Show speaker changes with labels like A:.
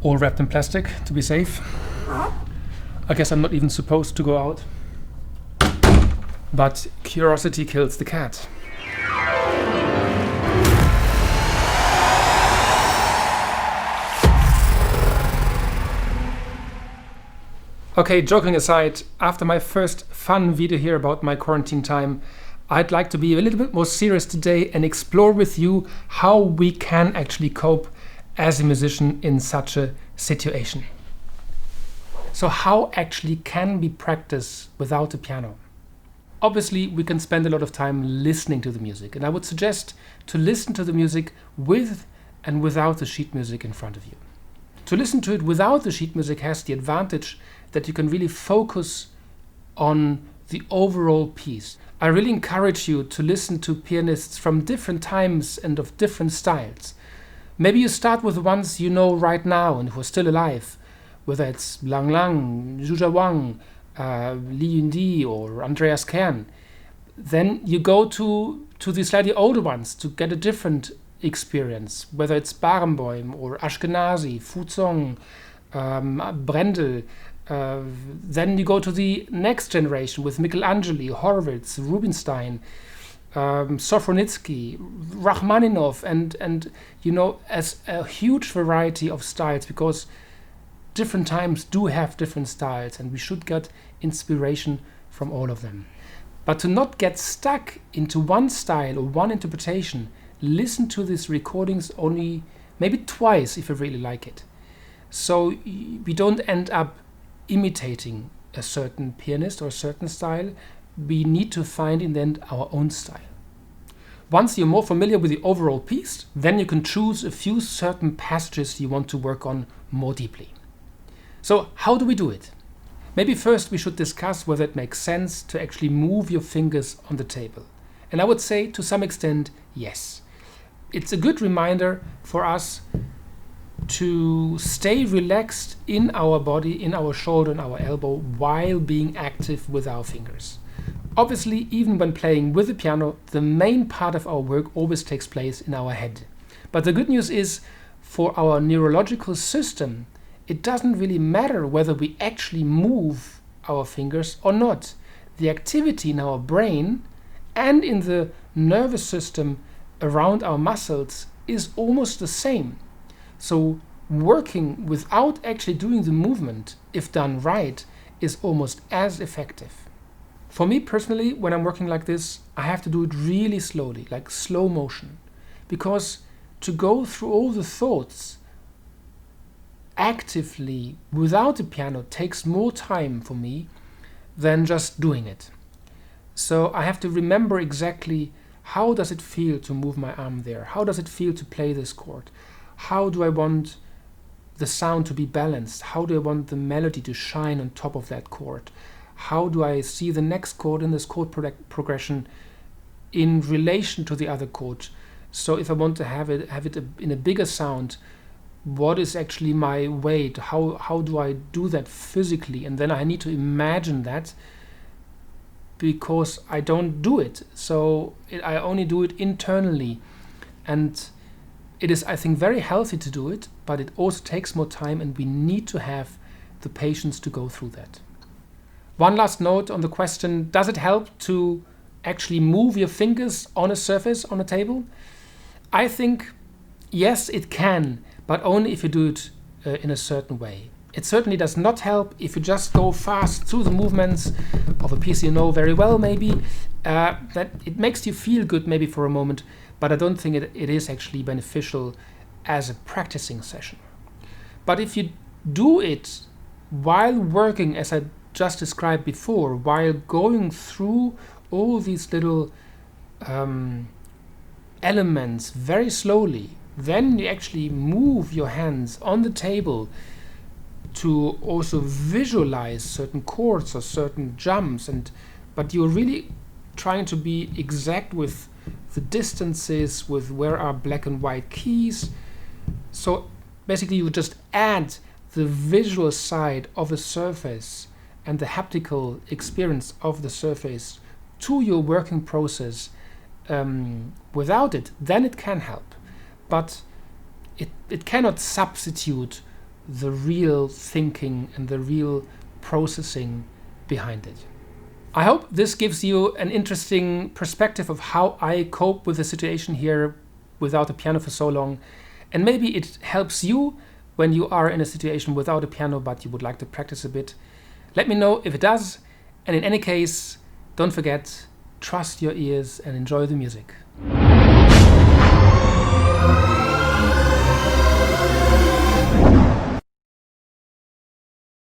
A: all wrapped in plastic to be safe. I guess I'm not even supposed to go out. But curiosity kills the cat. Okay, joking aside, after my first fun video here about my quarantine time, I'd like to be a little bit more serious today and explore with you how we can actually cope as a musician in such a situation. So how actually can we practice without a piano? Obviously, we can spend a lot of time listening to the music, and I would suggest to listen to the music with and without the sheet music in front of you. To listen to it without the sheet music has the advantage that you can really focus on the overall piece. I really encourage you to listen to pianists from different times and of different styles. Maybe you start with the ones you know right now and who are still alive, whether it's Lang Lang, Zhu Wang, Li Yundi or Andreas Kern. Then you go to the slightly older ones to get a different experience, whether it's Barenboim or Ashkenazi, Fuzong, Brendel. Then you go to the next generation with Michelangeli, Horowitz, Rubinstein, Sofronitsky, Rachmaninoff, and as a huge variety of styles, because different times do have different styles and we should get inspiration from all of them. But to not get stuck into one style or one interpretation, listen to these recordings only maybe twice if you really like it. So we don't end up imitating a certain pianist or a certain style. We need to find in the end our own style. Once you're more familiar with the overall piece, then you can choose a few certain passages you want to work on more deeply. So how do we do it? Maybe first we should discuss whether it makes sense to actually move your fingers on the table. And I would say to some extent, yes. It's a good reminder for us to stay relaxed in our body, in our shoulder and our elbow, while being active with our fingers. Obviously, even when playing with the piano, the main part of our work always takes place in our head. But the good news is, for our neurological system, it doesn't really matter whether we actually move our fingers or not. The activity in our brain and in the nervous system around our muscles is almost the same. So working without actually doing the movement, if done right, is almost as effective. For me personally, when I'm working like this, I have to do it really slowly, like slow motion, because to go through all the thoughts actively without a piano takes more time for me than just doing it. So I have to remember exactly how does it feel to move my arm there? How does it feel to play this chord? How do I want the sound to be balanced? How do I want the melody to shine on top of that chord? How do I see the next chord in this chord progression in relation to the other chord? So if I want to have it in a bigger sound, what is actually my weight? How do I do that physically? And then I need to imagine that, because I don't do it. So I only do it internally. And it is, I think, very healthy to do it, but it also takes more time and we need to have the patience to go through that. One last note on the question, does it help to actually move your fingers on a surface, on a table? I think, yes, it can, but only if you do it in a certain way. It certainly does not help if you just go fast through the movements of a piece you know very well, maybe. That it makes you feel good maybe for a moment, but I don't think it is actually beneficial as a practicing session. But if you do it while working, as I just described before, while going through all these little elements very slowly, then you actually move your hands on the table to also visualize certain chords or certain jumps, but you're really trying to be exact with the distances, with where are black and white keys. So basically you just add the visual side of a surface and the haptical experience of the surface to your working process. Without it, then it can help, but it cannot substitute the real thinking and the real processing behind it. I hope this gives you an interesting perspective of how I cope with the situation here without a piano for so long, and maybe it helps you when you are in a situation without a piano but you would like to practice a bit. Let me know if it does, and in any case, don't forget, trust your ears and enjoy the music.